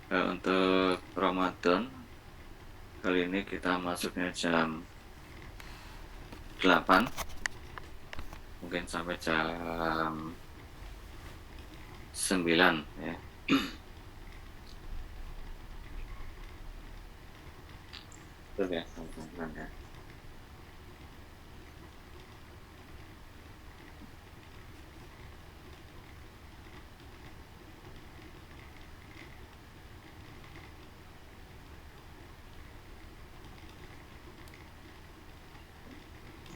Untuk Ramadan kali ini kita masuknya jam 8, mungkin sampai jam 9 ya. Betul ya, teman-teman ya.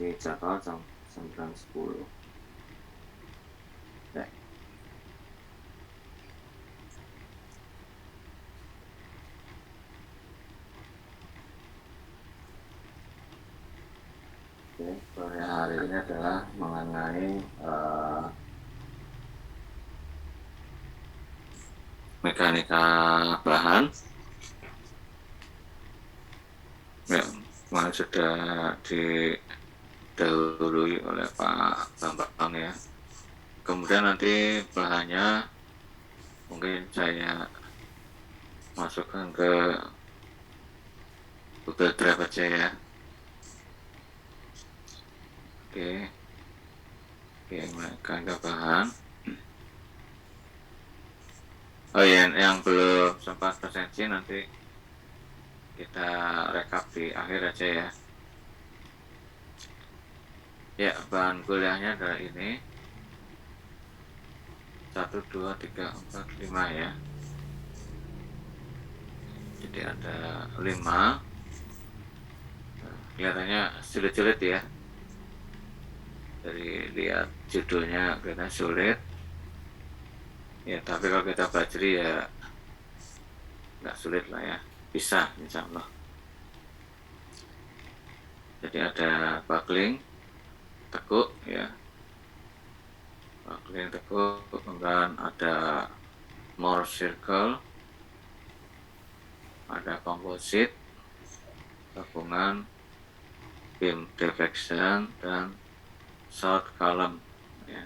Di jadwal jam 9.10 ya. Oke, sore hari ini adalah mengenai mekanika bahan. Ya, kemarin sudah didahului oleh Pak Bambang ya. Kemudian nanti bahannya mungkin saya masukkan ke Google Drive aja ya. Oke, oke, mekanika bahan. Oh ya, yang belum sempat presensi nanti kita rekap di akhir aja ya. Ya, bahan kuliahnya adalah ini 1, 2, 3, 4, 5 ya. Jadi ada 5. Kelihatannya sulit-sulit ya. Dari lihat judulnya kelihatan sulit. Ya, tapi kalau kita pelajari ya nggak sulit lah ya. Bisa, insya Allah. Jadi ada buckling, tekuk ya. Buckling, tekuk, kemudian ada more circle, ada composite, gabungan, beam deflection, dan short column ya.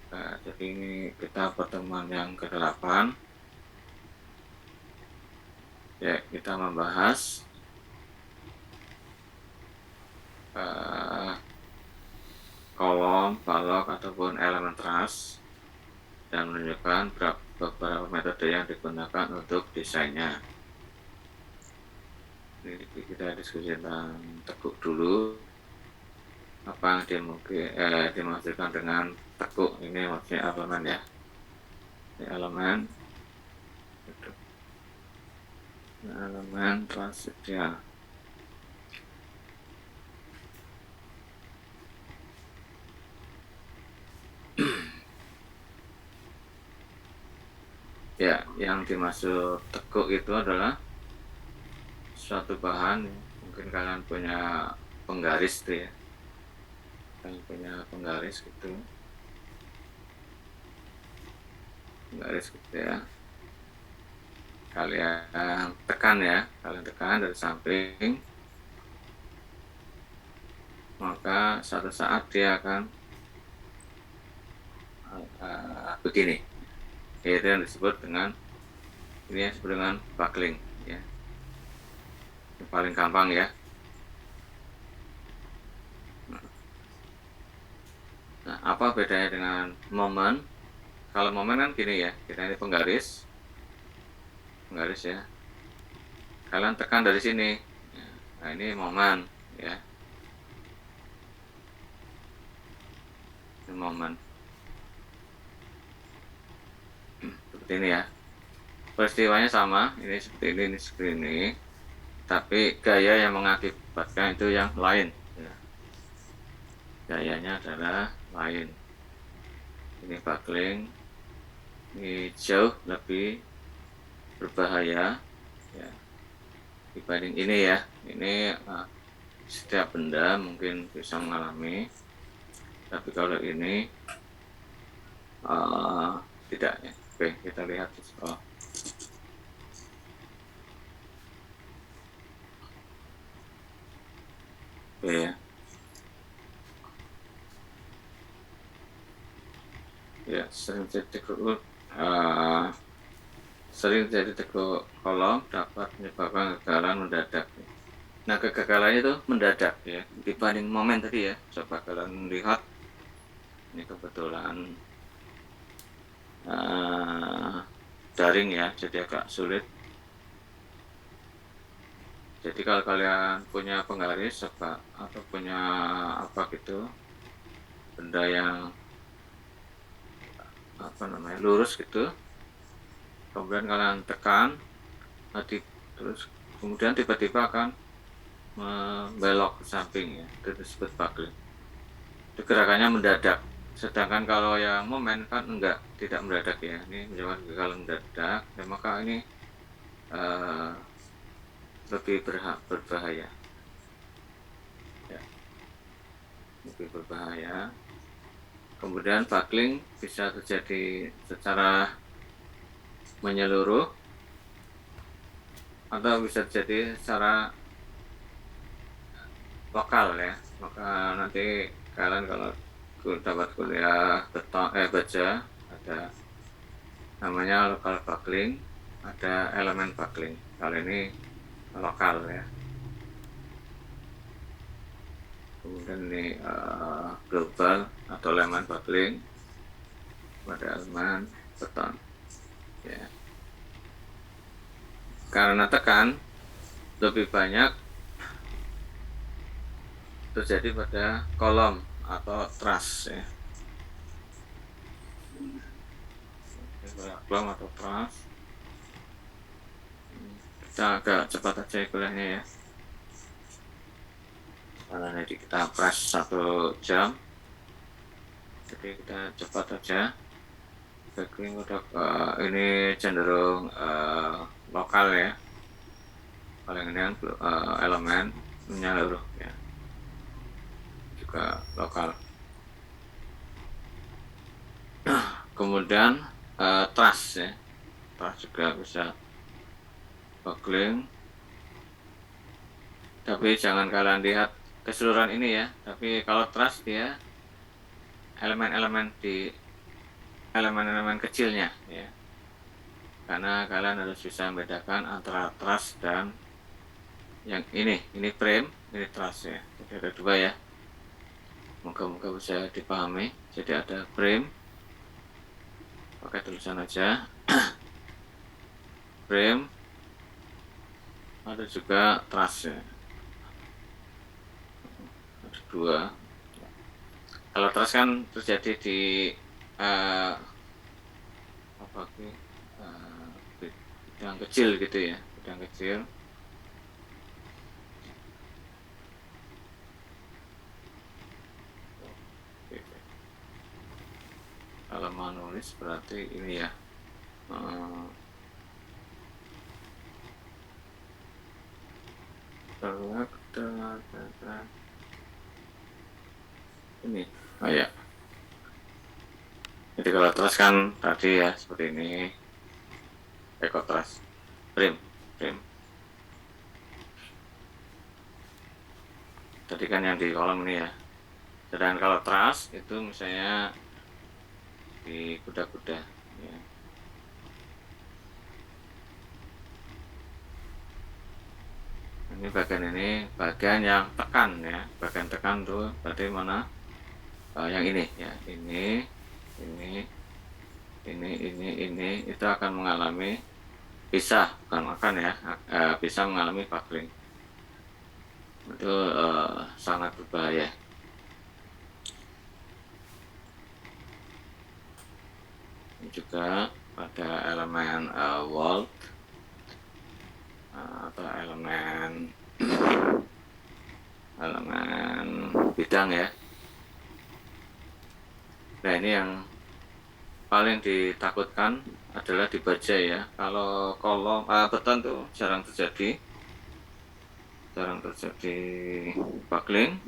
Nah, jadi ini kita pertemuan yang ke-8 ya, kita membahas kolom, balok ataupun elemen truss dan menunjukkan beberapa metode yang digunakan untuk desainnya. Jadi kita diskusi tentang tekuk dulu. Apa yang dimaksudkan dengan tekuk ini, maksudnya elemen ya. Ini elemen gitu. Elemen transitsial. Ya, yang dimaksud tekuk itu adalah suatu bahan, mungkin kalian punya penggaris tuh ya, kalian punya penggaris gitu, penggaris gitu ya, kalian tekan ya, kalian tekan dari samping, maka suatu saat dia akan begini. Itu yang disebut dengan buckling ya. Yang paling gampang ya. Nah, apa bedanya dengan momen? Kalau momen kan gini ya, kita ini penggaris ya. Kalian tekan dari sini. Nah, ini momen ya. Ini momen. Seperti ini ya. Peristiwanya sama, ini seperti ini seperti ini. Tapi gaya yang mengakibatkan itu yang lain ya. Gayanya adalah lain. Ini buckling, ini jauh lebih berbahaya ya dibanding ini ya. Ini setiap benda mungkin bisa mengalami, tapi kalau ini tidak ya. Oke, kita lihat. Oke ya. ya sering jadi tekuk kolom dapat menyebabkan kegagalan mendadak. Nah, kegagalannya itu mendadak ya, dibanding momen tadi ya. Coba kalian lihat, ini kebetulan daring ya, jadi agak sulit. Jadi kalau kalian punya penggaris atau punya apa gitu, benda yang lurus gitu, kemudian kalian tekan, terus kemudian tiba-tiba akan membelok ke samping ya, itu disebut buckling. Itu gerakannya mendadak. Sedangkan kalau yang momen kan tidak mendadak ya. Ini menyebabkan kegagalan mendadak, dan maka ini lebih berbahaya. Ya, lebih berbahaya. Kemudian buckling bisa terjadi secara menyeluruh atau bisa terjadi secara lokal ya. Maka nanti kalian kalau dapat kuliah baja, ada namanya lokal buckling, ada elemen buckling. Kalau ini lokal ya. Kemudian ini global atau elemen buckling pada elemen beton ya. Karena tekan lebih banyak terjadi pada kolom atau truss ya. Kolom atau truss. Kita agak cepat aja kuliahnya ya, karena nanti kita press 1 jam, jadi kita cepat aja. Buckling udah ini cenderung lokal ya, paling ini elemen menyeluruh ya, juga lokal. Kemudian truss ya, truss juga bisa buckling, tapi jangan kalian lihat keseluruhan ini ya. Tapi kalau truss dia elemen-elemen kecilnya ya, karena kalian harus bisa membedakan antara truss dan yang ini frame, ini truss ya. Jadi ada dua ya, moga-moga bisa dipahami. Jadi ada frame, pakai tulisan aja frame, ada juga truss ya, ada dua. Kalau truss kan terjadi di bidang kecil gitu ya, bidang kecil. Kalau mau nulis berarti ini ya, ini ya. Jadi kalau truss kan tadi ya seperti ini, truss frame. Tadi kan yang di kolom ini ya. Sedangkan kalau truss itu misalnya di kuda-kuda ya. Ini bagian yang tekan ya, bagian tekan tuh berarti mana? Yang ini ya, ini itu akan mengalami, bisa mengalami buckling. Itu sangat berbahaya. Ini juga pada elemen wall atau elemen bidang ya. Nah, ini yang paling ditakutkan adalah di baja ya. Kalau kolom beton tuh jarang terjadi buckling,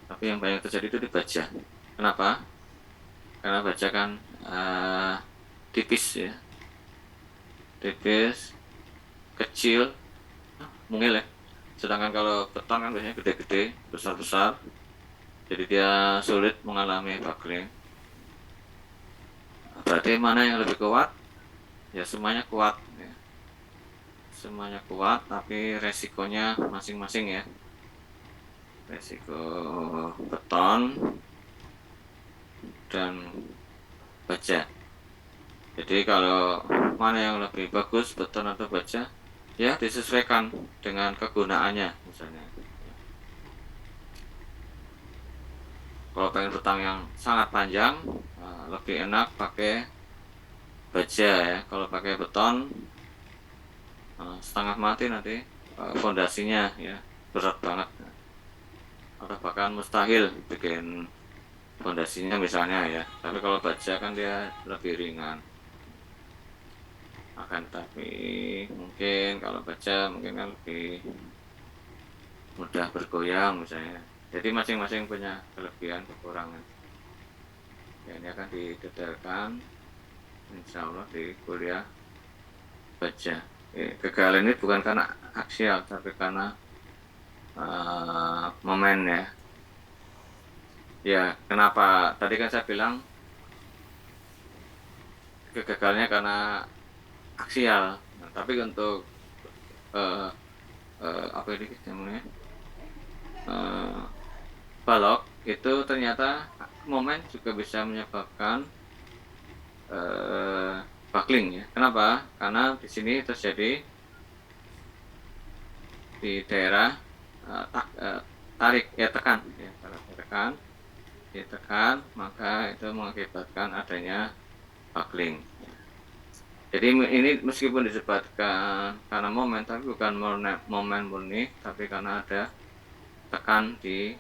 tapi yang banyak terjadi itu di baja. Kenapa? Karena baja kan tipis ya, kecil, mungil ya. Sedangkan kalau beton kan biasanya gede-gede, besar-besar, jadi dia sulit mengalami buckling. Berarti mana yang lebih kuat? Ya semuanya kuat ya. Semuanya kuat, tapi resikonya masing-masing ya. Resiko beton dan baja. Jadi kalau mana yang lebih bagus, beton atau baja, ya disesuaikan dengan kegunaannya misalnya. Kalau pengen betang yang sangat panjang, lebih enak pakai baja ya. Kalau pakai beton, setengah mati nanti fondasinya ya, berat banget. Atau bahkan mustahil bikin fondasinya misalnya ya. Tapi kalau baja kan dia lebih ringan. Akan tapi mungkin kalau baja mungkin kan lebih mudah bergoyang misalnya. Jadi masing-masing punya kelebihan kekurangan. Ya, ini akan didetailkan insya Allah di kuliah baja. Kegagalan ini bukan karena aksial tapi karena momen ya. Ya, kenapa tadi kan saya bilang kegagalannya karena aksial. Nah, tapi untuk apa ini namanya balok itu ternyata momen juga bisa menyebabkan buckling ya. Kenapa? Karena di sini terjadi di daerah tarik ya, tekan ya, ditekan maka itu mengakibatkan adanya buckling. Jadi ini meskipun disebabkan karena momen, tapi bukan momen murni, tapi karena ada tekan di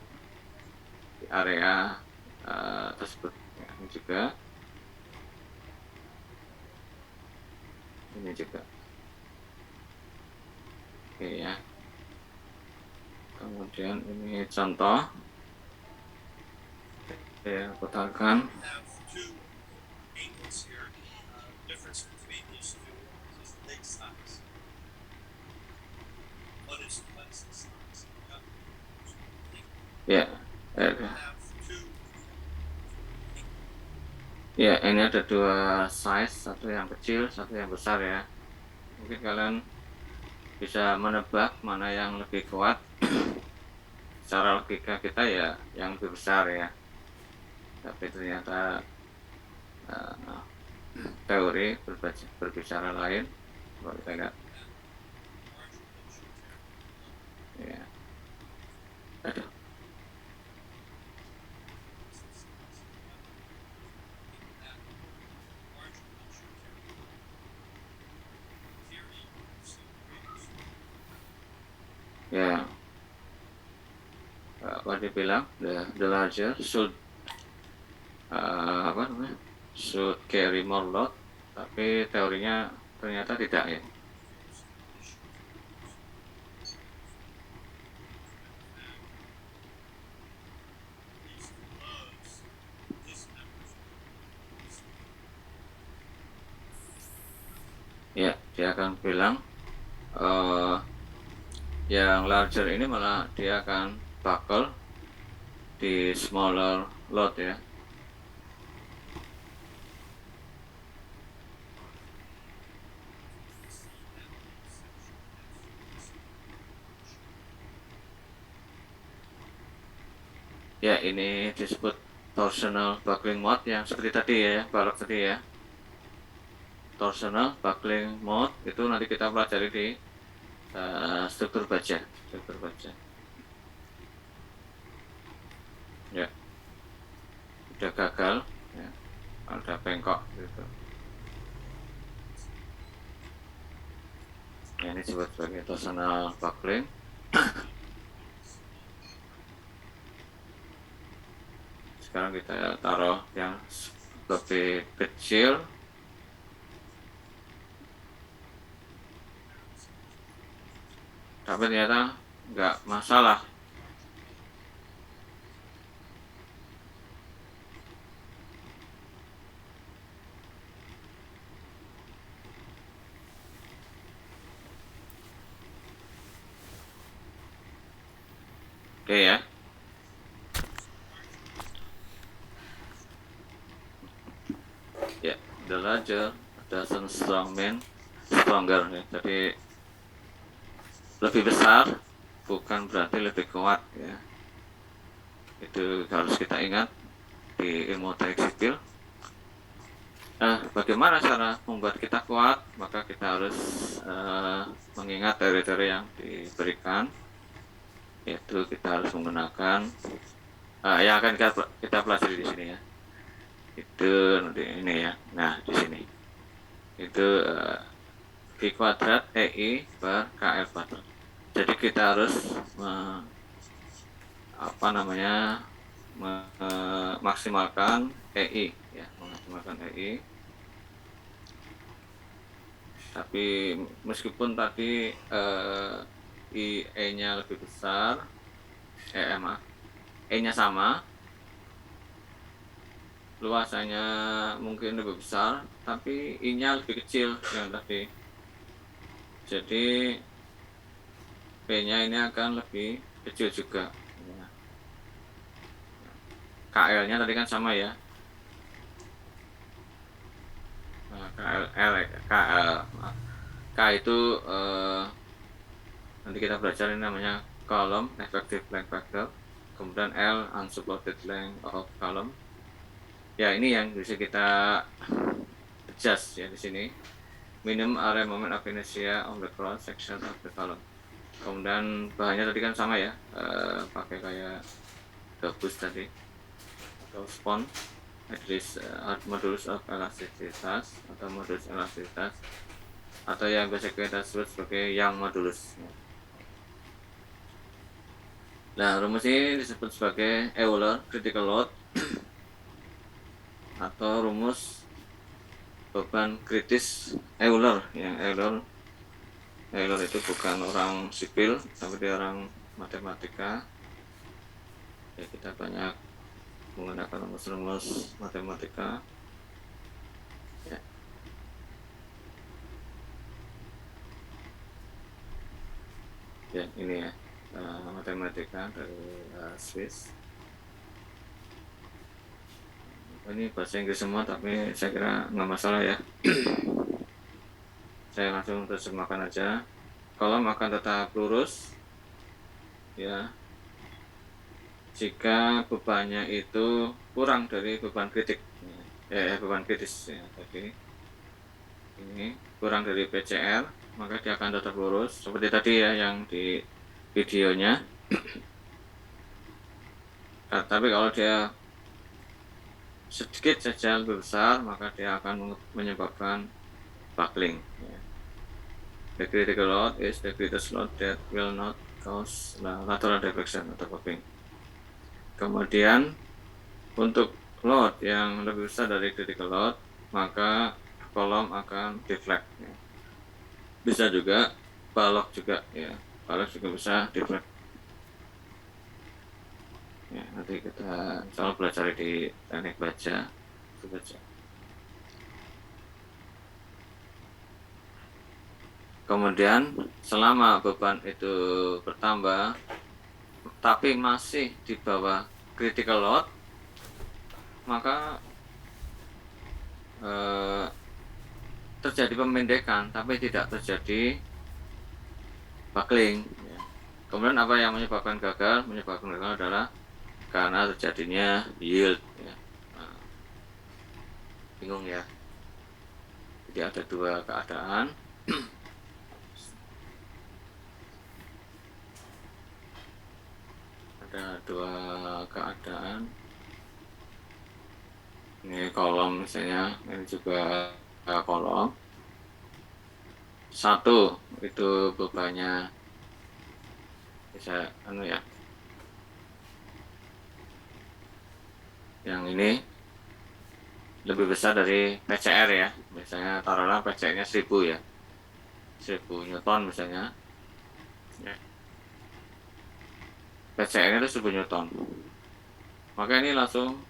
area tersebut. Ya, ini juga, oke ya. Kemudian ini contoh, saya putarkan. Ya, ya ini ada dua size, satu yang kecil, satu yang besar ya. Mungkin kalian bisa menebak mana yang lebih kuat. Secara logika kita ya yang lebih besar ya, tapi ternyata teori berbicara lain. Kalau kita lihat ya, aduh. Ya, apa dibilang the larger should apa namanya, should carry more load, tapi teorinya ternyata tidak ya. Ya, dia akan bilang yang larger ini malah dia akan buckle di smaller load ya. Ya, ini disebut torsional buckling mode yang seperti tadi ya, balok tadi ya. Torsional buckling mode itu nanti kita pelajari di struktur baja. Ya, udah gagal ya, ada bengkok gitu. Ya, ini disebut sebagai torsional buckling. Sekarang kita taruh yang lebih kecil. Tapi ternyata nggak masalah. Oke ya. Ya. the larger doesn't strong mean stronger ya. Jadi lebih besar bukan berarti lebih kuat ya. Itu harus kita ingat di ilmu teknik sipil. Bagaimana cara membuat kita kuat? Maka kita harus mengingat teori-teori yang diberikan, yaitu kita harus menggunakan yang akan kita pelajari di sini ya. Itu nanti ini ya. Nah di sini itu V kuadrat EI per KL kuadrat. Jadi kita harus memaksimalkan EI ya, memaksimalkan EI. Tapi meskipun tadi E-nya lebih besar, E-nya sama, luasannya mungkin lebih besar, tapi I-nya lebih kecil yang tadi. Jadi P-nya ini akan lebih kecil juga. KL-nya tadi kan sama ya. K itu nanti kita belajar ini namanya column effective length factor, kemudian L unsupported length of column. Ya ini yang bisa kita adjust ya di sini. Minimum area moment of inertia on the cross section of the column. Kemudian bahannya tadi kan sama ya, pakai kayak gabus tadi atau spon. At least modulus of elastisitas atau modulus elastisitas, atau yang biasa kita sebut sebagai Young modulus. Nah, rumus ini disebut sebagai Euler critical load atau rumus beban kritis Euler. Yang Euler itu bukan orang sipil, tapi dia orang matematika. Ya, kita banyak menggunakan rumus-rumus matematika. Ya, ini ya, matematika dari Swiss. Ini bahasa Inggris semua, tapi saya kira nggak masalah ya. Saya langsung terjemahkan aja. Kolom akan tetap lurus ya jika bebannya itu kurang dari beban kritik, beban kritis ya. Tadi ini kurang dari PCR, maka dia akan tetap lurus seperti tadi ya yang di videonya. Nah, tapi kalau dia sedikit saja lebih besar, maka dia akan menyebabkan buckling ya. The critical load is the greatest load that will not cause lateral deflection atau buckling. Kemudian untuk load yang lebih besar dari critical load, maka kolom akan deflect ya. Bisa juga balok juga ya, balok juga bisa deflect ya. Nanti kita insya belajar di teknik baja. Kemudian selama beban itu bertambah tapi masih di bawah critical load, maka terjadi pemendekan tapi tidak terjadi buckling ya. Kemudian apa yang menyebabkan gagal? Menyebabkan gagal adalah karena terjadinya yield ya. Bingung ya. Jadi ada dua keadaan. Ada dua keadaan. Ini kolom misalnya, ini juga kolom. Satu itu bebannya bisa ya. Yang ini lebih besar dari PCR ya. Misalnya taruhlah PCR-nya 1000 ya. 1000 Newton misalnya. Ya. PCR-nya itu 1000 Newton. Maka ini langsung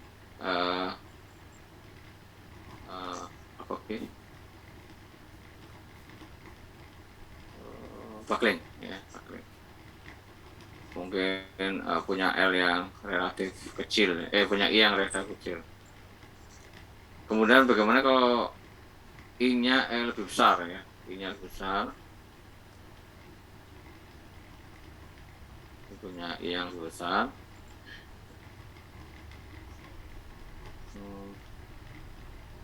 buckling ya, buckling. Mungkin punya L yang relatif kecil, punya I yang relatif kecil. Kemudian bagaimana kalau I-nya lebih besar ya, I-nya lebih besar, punya I yang lebih besar.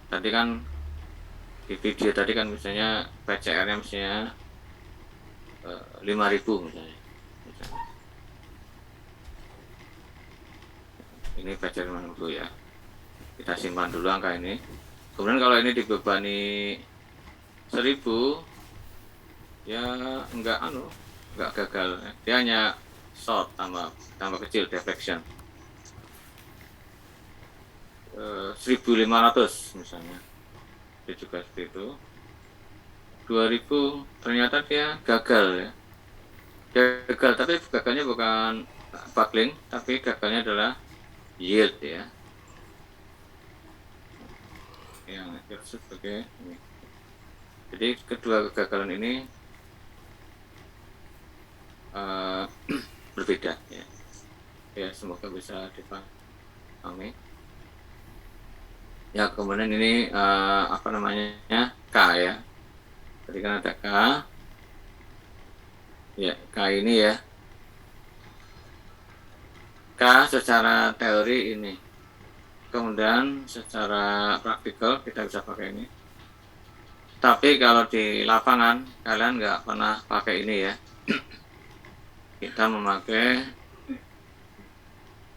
Tadi kan di video tadi kan misalnya PCR-nya misalnya 5.000 misalnya. Ini PCR 5.000 ya. Kita simpan dulu angka ini. Kemudian kalau ini dibebani 1.000 ya enggak gagal. Dia hanya short tambah kecil deflection. 1.500 misalnya. Dia juga seperti itu. 2.000 ternyata dia gagal ya. Gagal, tapi gagalnya bukan buckling, tapi gagalnya adalah yield ya. Yang sebagai ini. Jadi kedua kegagalan ini berbeda ya. Ya semoga bisa dipahami. Ya kemudian ini apa namanya K ya. Tadi kan ada K. Ya K ini ya. K secara teori ini. Kemudian secara praktikal kita bisa pakai ini. Tapi kalau di lapangan kalian nggak pernah pakai ini ya. Kita memakai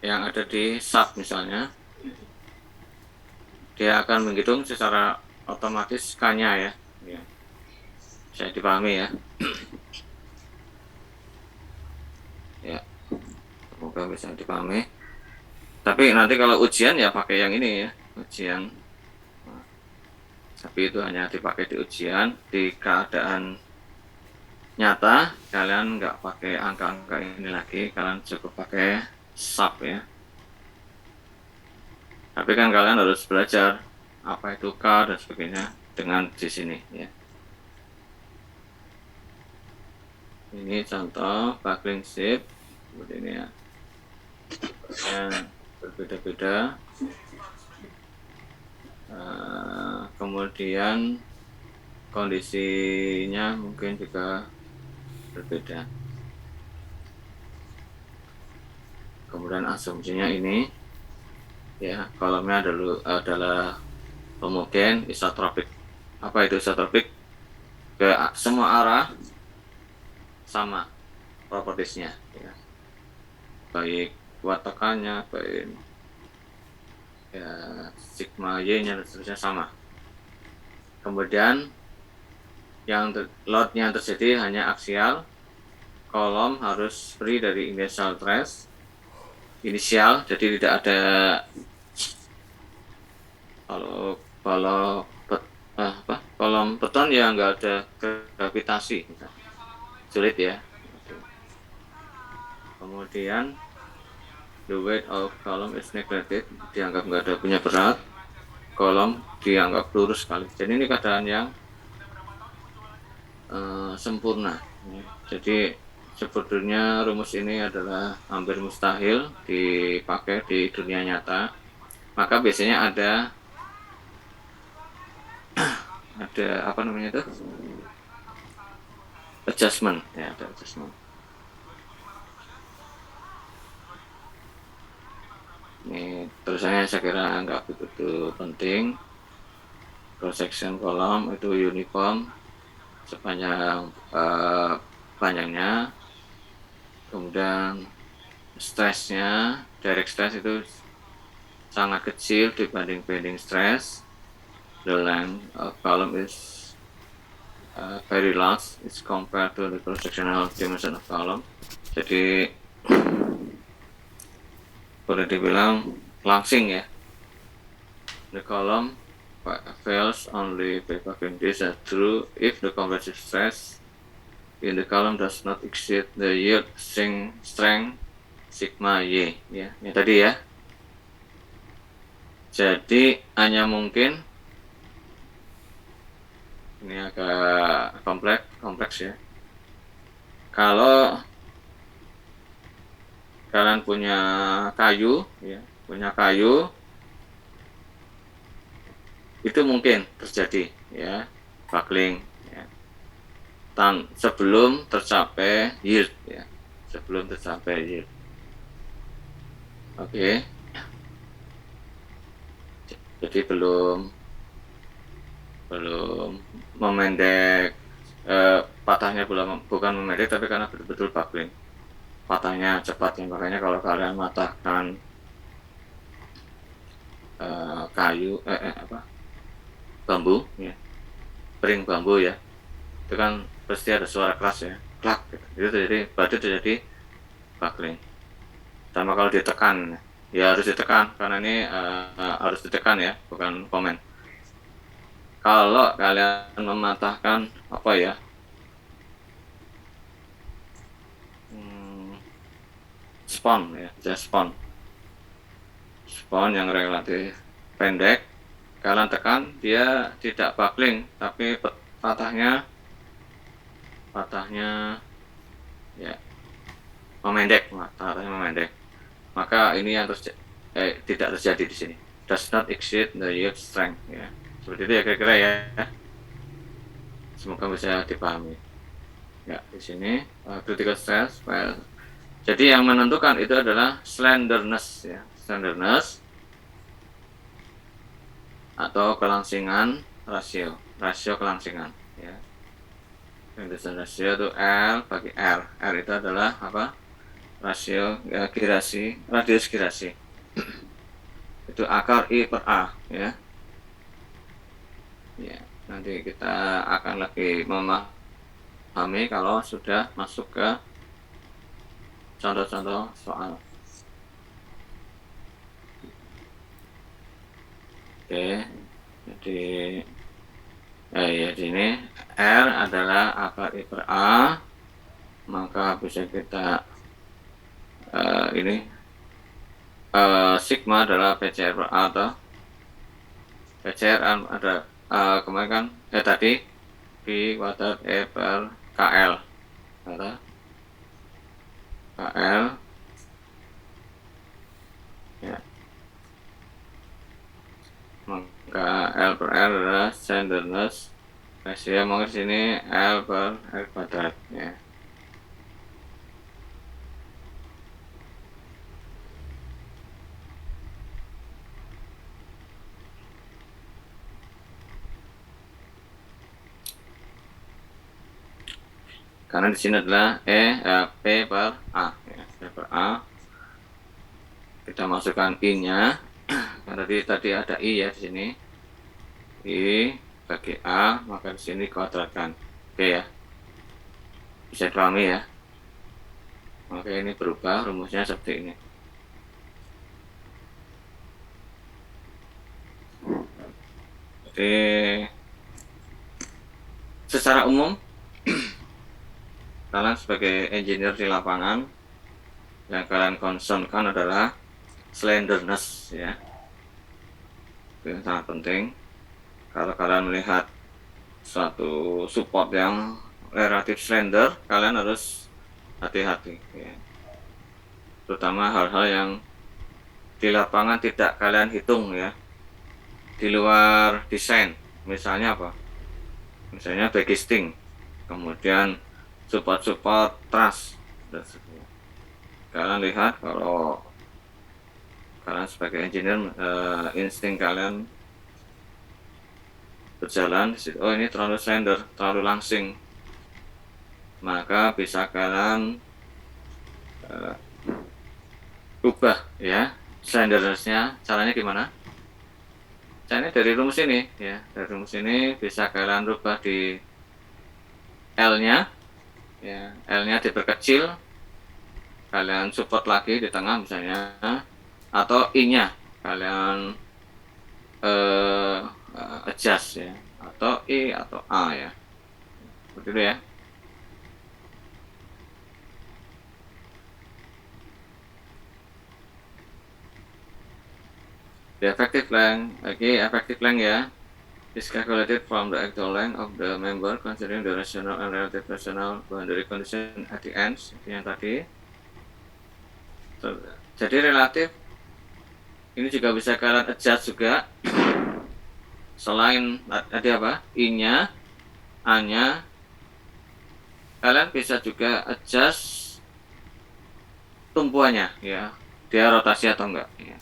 yang ada di sub misalnya. Dia akan menghitung secara otomatis K-nya ya. Bisa dipahami ya. Ya, semoga bisa dipahami. Tapi nanti kalau ujian ya pakai yang ini ya, ujian. Tapi itu hanya dipakai di ujian. Di keadaan nyata kalian nggak pakai angka-angka ini lagi, kalian cukup pakai sub ya. Tapi kan kalian harus belajar apa itu K dan sebagainya dengan di sini ya. Ini contoh buckling shape seperti ini ya. Yang berbeda-beda. Kemudian kondisinya mungkin juga berbeda. Kemudian asumsinya ini ya, kolomnya adalah homogen isotropik. Apa itu isotropik? Ke semua arah sama propertiesnya ya. Baik kuat tekannya, baik ya sigma y nya dan seterusnya sama. Kemudian yang loadnya terjadi hanya aksial, kolom harus free dari initial stress inisial, jadi tidak ada kolom beton yang nggak ada gravitasi, sulit ya. Kemudian the weight of column is neglected, dianggap nggak ada punya berat, kolom dianggap lurus sekali. Jadi ini keadaan yang sempurna. Jadi sebetulnya rumus ini adalah hampir mustahil dipakai di dunia nyata. Maka biasanya ada apa namanya itu, adjustment ya, ada adjustment. Ini tulisannya saya kira nggak begitu penting. Cross section kolom itu uniform sepanjang panjangnya. Kemudian stressnya, direct stress itu sangat kecil dibanding bending stress. The length of column is very large is compared to the cross sectional dimension of column. Jadi boleh dibilang langsing ya. The column fails only by buckling. This is true if the compressive stress in the column does not exceed the yield strength sigma y ya. Ini tadi ya. Jadi hanya mungkin ini agak kompleks ya. Kalau kalian punya kayu ya, itu mungkin terjadi ya, buckling ya. Sebelum tercapai yield ya. Sebelum tercapai yield. Oke. Jadi belum memendek, patahnya bukan memendek tapi karena betul-betul buckling. Patahnya cepat ya, makanya kalau kalian matahkan kayu bambu ya, pering bambu ya, itu kan pasti ada suara keras ya, klak gitu. Itu berarti terjadi buckling. Sama kalau ditekan ya, harus ditekan karena ini harus ditekan ya, bukan komen. Kalau kalian mematahkan apa ya, spon ya, spon yang relatif pendek, kalian tekan dia tidak buckling tapi patahnya ya memendek, maka ini yang tidak terjadi di sini, does not exceed the yield strength ya, seperti itu ya kira-kira ya. Semoga bisa dipahami ya. Di sini critical stress, jadi yang menentukan itu adalah slenderness ya, slenderness atau kelangsingan rasio kelangsingan ya. Slenderness rasio itu L bagi R. R itu adalah apa? Rasio ya, girasi, radius girasi. Itu akar I per A ya. Ya, nanti kita akan lebih memahami kalau sudah masuk ke contoh-contoh soal. Oke, jadi ya di sini R adalah akar I per A, maka bisa kita ini sigma adalah PCR per A atau PCR ada kemarin kan tadi P kuadrat E per KL atau KL ya, maka L per R adalah slenderness rasio, maka di sini L per R kuadrat ya. Karena di sini adalah P per A ya, P per A. Kita masukkan I-nya. Karena tadi ada I ya di sini. I bagi A, maka di sini kuadratkan. Oke ya. Bisa dipahami ya. Oke, ini berubah rumusnya seperti ini. Jadi secara umum kalian sebagai engineer di lapangan yang kalian concernkan adalah slenderness ya. Itu yang sangat penting. Kalau kalian melihat suatu support yang relatif slender, kalian harus hati-hati ya. Terutama hal-hal yang di lapangan tidak kalian hitung ya, di luar desain. Misalnya apa? Misalnya backisting, kemudian support truss dan sebagainya. Kalian lihat kalau kalian sebagai engineer insting kalian berjalan, oh ini terlalu slender, terlalu langsing, maka bisa kalian ubah ya slenderness-nya. Caranya gimana? Caranya dari rumus ini ya, dari rumus ini bisa kalian rubah di L-nya ya, L-nya diperkecil, kalian support lagi di tengah misalnya, atau I-nya kalian adjust ya, atau I atau A ya, seperti itu ya. The effective length, effective length ya, is calculated from the actual length of the member considering the rational and relative rational boundary condition at the ends, yang tadi. Jadi relatif ini juga bisa kalian adjust juga. selain tadi apa, I-nya, A-nya, kalian bisa juga adjust tumpuannya ya, dia rotasi atau enggak ya.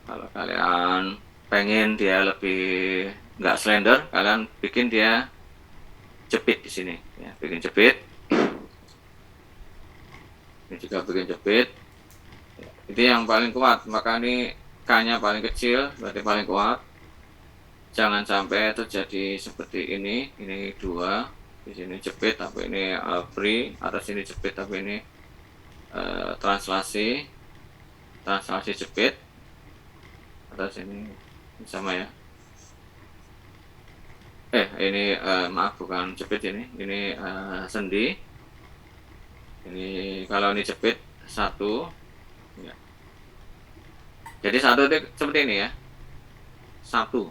Kalau kalian pengen dia lebih enggak slender, kalian bikin dia jepit di sini ya, bikin jepit. Ini juga bikin jepit. Itu yang paling kuat, maka ini K-nya paling kecil, berarti paling kuat. Jangan sampai terjadi seperti ini 2, di sini jepit tapi ini free, atas sini jepit tapi ini translasi jepit, atas ini sama ya. Ini maaf, bukan jepit, ini sendi. Ini kalau ini jepit 1 ya. Jadi 1 itu seperti ini ya, 1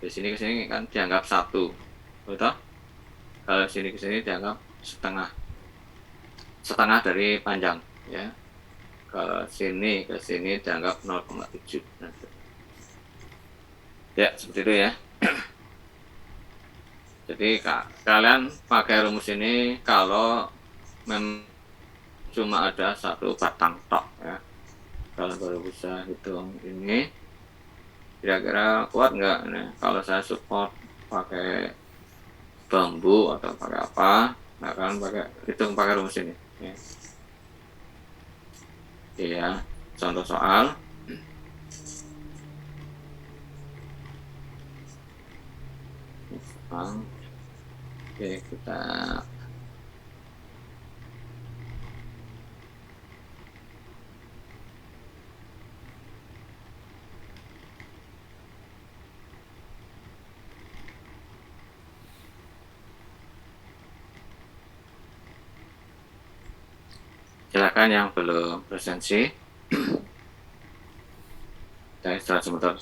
dari sini ke sini kan dianggap 1, betul? Kalau sini ke sini dianggap setengah dari panjang ya. Kalau sini ke sini dianggap 0,7 ya, seperti itu ya. Jadi kalian pakai rumus ini kalau cuma ada 1 batang tok ya. Kalian baru bisa hitung ini kira-kira kuat nggak. Nah, kalau saya support pakai bambu atau pakai apa, nah kalian hitung pakai rumus ini ya. Iya, contoh soal. Oke, kita silakan yang belum presensi. Saya istirahat sebentar.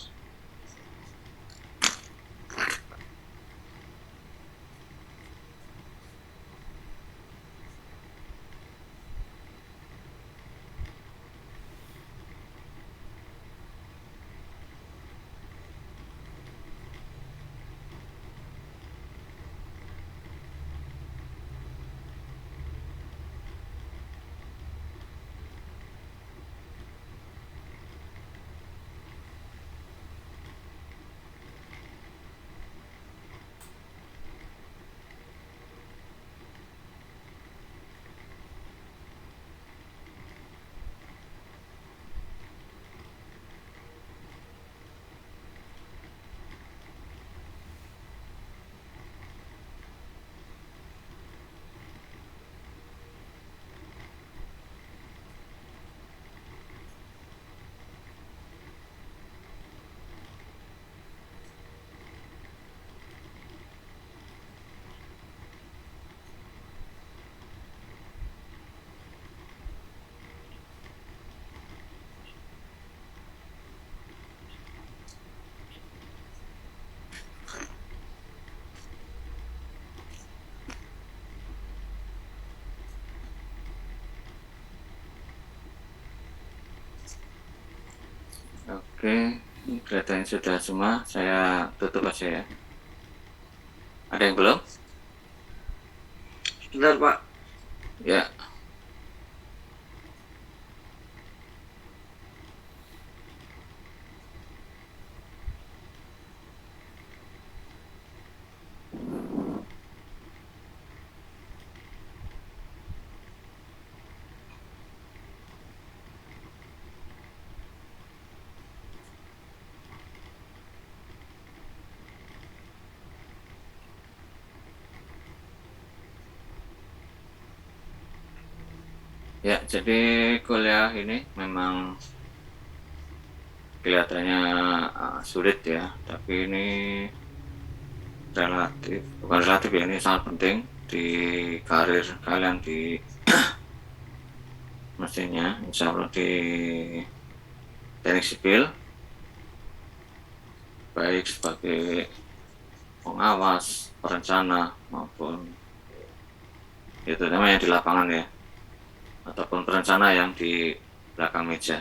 Oke, kelihatannya sudah semua, saya tutup aja ya. Ada yang belum? Benar, Pak. Ya. Ya, jadi kuliah ini memang kelihatannya sulit ya, tapi ini bukan relatif ya, ini sangat penting di karir kalian di mestinya, insya Allah di teknik sipil, baik sebagai pengawas, perencana maupun itu namanya di lapangan ya, ataupun perencana yang di belakang meja,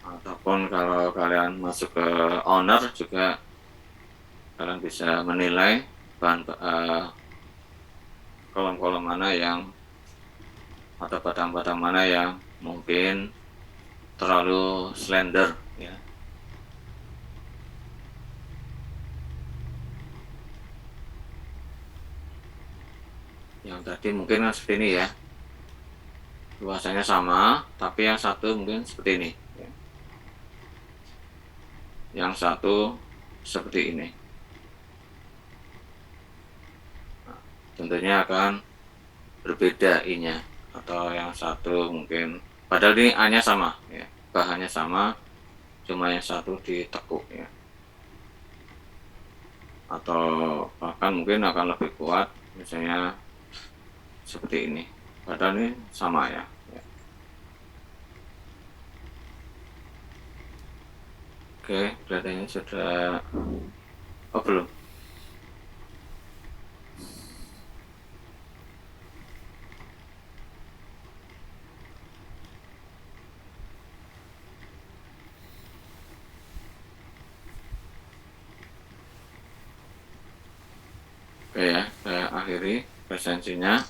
ataupun ataupun kalau kalian masuk ke owner juga kalian bisa menilai kolom-kolom mana yang atau batang-batang mana yang mungkin terlalu slender ya. Yang tadi mungkin seperti ini ya, luasannya sama, tapi yang satu mungkin seperti ini ya. Yang satu seperti ini. Nah, tentunya akan berbeda I-nya, atau yang satu mungkin padahal ini A-nya sama ya, bahannya sama, cuma yang satu ditekuk ya, atau bahkan mungkin akan lebih kuat, misalnya seperti ini, padahal ini sama ya. Oke, kelihatannya sudah. Oh belum. Oke ya, saya akhiri presensinya.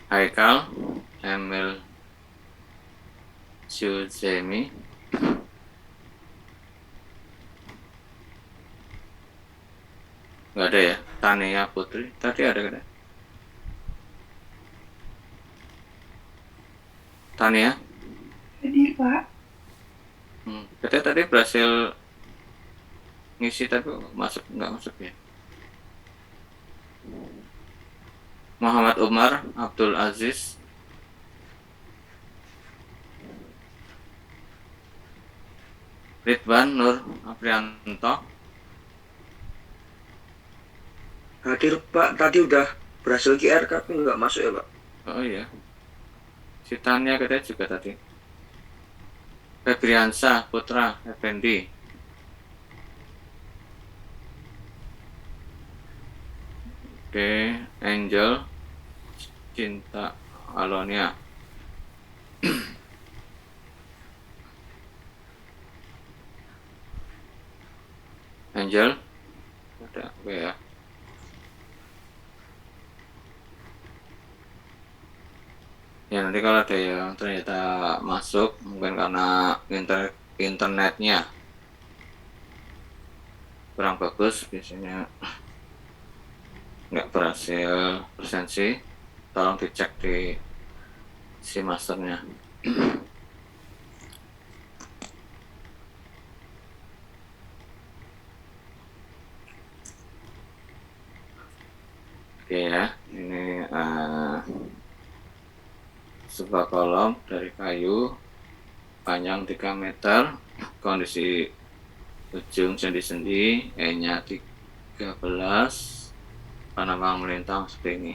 Haikal Emil Syuzemi, nggak ada ya. Tania Putri tadi ada kan? Tania Hadir, Pak. Katanya tadi berhasil ngisi tapi nggak masuk ya. Muhammad Umar Abdul Aziz, Ridwan Nur Aprianto. Hadir Pak, tadi udah berhasil QR tapi nggak masuk ya Pak. Oh iya, si Tania katanya juga tadi. Febriansa Putra Effendi, oke. Angel Cinta Alonia, Angel ada oke ya. Ya nanti kalau ada yang ternyata masuk mungkin karena internetnya kurang bagus, biasanya nggak berhasil presensi, tolong dicek di si masternya. Oke ya, ini sebuah kolom dari kayu panjang 3 meter, kondisi ujung sendi-sendi, E-nya 13, panambang melintang seperti ini.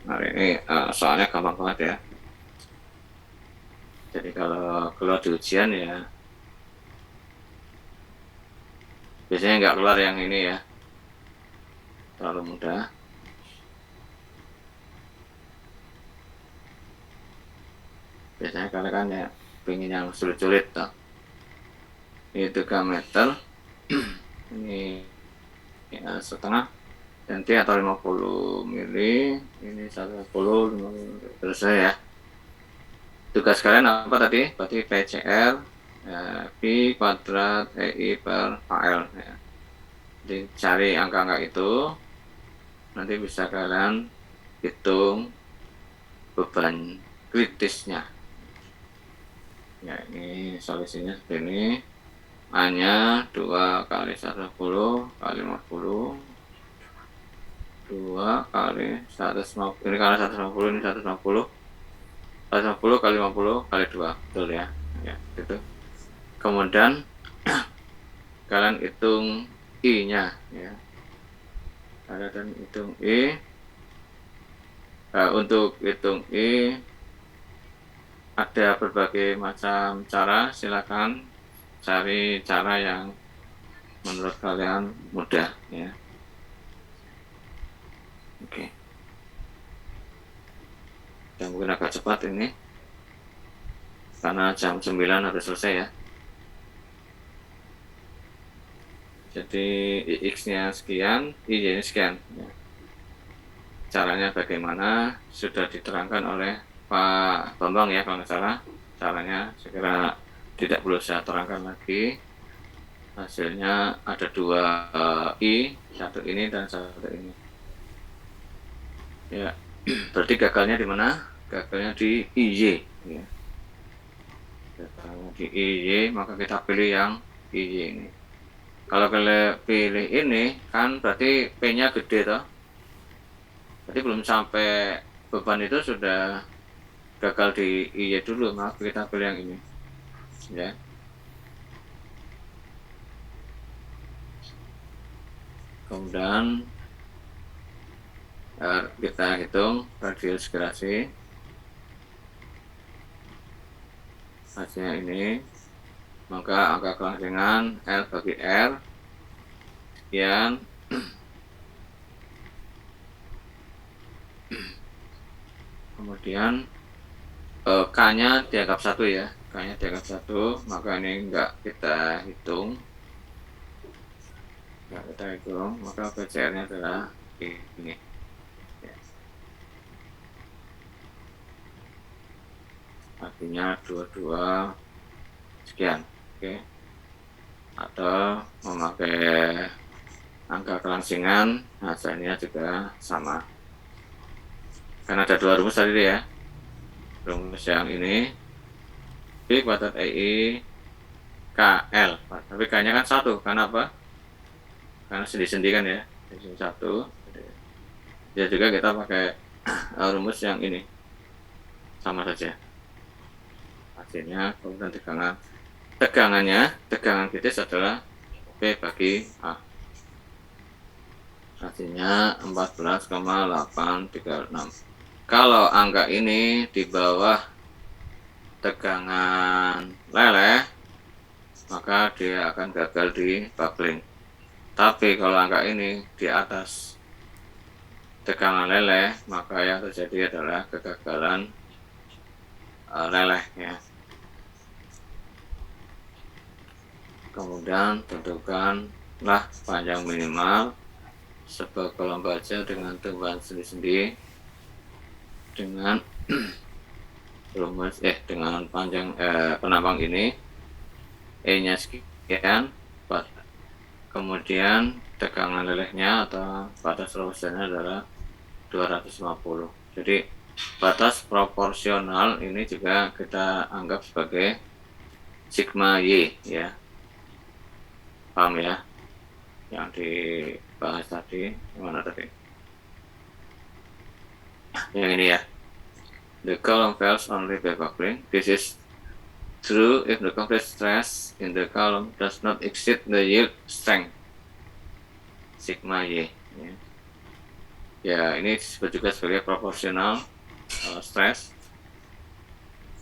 Nah ini soalnya gampang banget ya, jadi kalau keluar di ujian ya biasanya nggak keluar yang ini ya, terlalu mudah. Biasanya kalian kan ya pengen yang sulit-sulit toh. Ini 3 meter ini ya, setengah cm atau 50 mili, ini 150 50 terus ya. Tugas kalian apa tadi? Berarti PCR ya, Pi kuadrat EI per KL ya. Jadi cari angka-angka itu, nanti bisa kalian hitung beban kritisnya. Ya ini solusinya seperti ini. A-nya 2 kali 110 kali 50, 2 2 kali 150, ini karena 150, ini 150 kali 50 kali 2, betul ya, ya gitu. Kemudian kalian hitung I nya ya, kalian hitung I. Untuk hitung I ada berbagai macam cara, silakan cari cara yang menurut kalian mudah ya. Oke. Dan mungkin agak cepat ini karena jam 9 harus selesai ya. Jadi IX-nya sekian, Y-nya sekian ya. Caranya bagaimana sudah diterangkan oleh Pak Bambang ya kalau nggak salah. Caranya segera tidak perlu saya terangkan lagi. Hasilnya ada 2 I, satu ini dan satu ini. Ya, berarti gagalnya di mana? Gagalnya di IY. Ya. Gagalnya di IY, maka kita pilih yang IY ini. Kalau kalian pilih ini, kan berarti P-nya gede toh. Berarti belum sampai beban itu sudah gagal di IY dulu, maka kita pilih yang ini. Ya. Kemudian kita hitung radius gerasi. Hasilnya ini, maka angka kelangsingan L bagi R sekian. Kemudian K-nya dianggap 1 ya, K-nya dianggap 1, maka ini enggak kita hitung, maka PCR-nya adalah ini ya. Artinya 22 sekian, oke. Atau memakai angka kelangsingan, hasilnya juga sama. Karena ada 2 rumus tadi ya. Rumus yang ini B kuadrat EI KL, tapi K-nya kan 1, karena apa? Karena sendi-sendi kan ya, sendi 1. Ya juga kita pakai rumus yang ini, sama saja. Hasilnya kemudian tegangan kritis adalah P bagi A. Hasilnya 14,836. Kalau angka ini di bawah tegangan leleh, maka dia akan gagal di buckling. Tapi kalau angka ini di atas tegangan leleh, maka yang terjadi adalah kegagalan leleh ya. Kemudian tentukanlah panjang minimal sebuah kolom baja dengan tumbuhan sendi-sendi dengan rumus dengan panjang penampang ini, E-nya sekian, kemudian tegangan lelehnya atau batas proporsional adalah 250. Jadi batas proporsional ini juga kita anggap sebagai sigma Y ya. Paham ya? Yang dibahas tadi, mana tadi? Yang ini ya. The column fails only by buckling. This is true if the compressed stress in the column does not exceed the yield strength sigma Y. Ya, ini disebut juga sebagai proporsional stress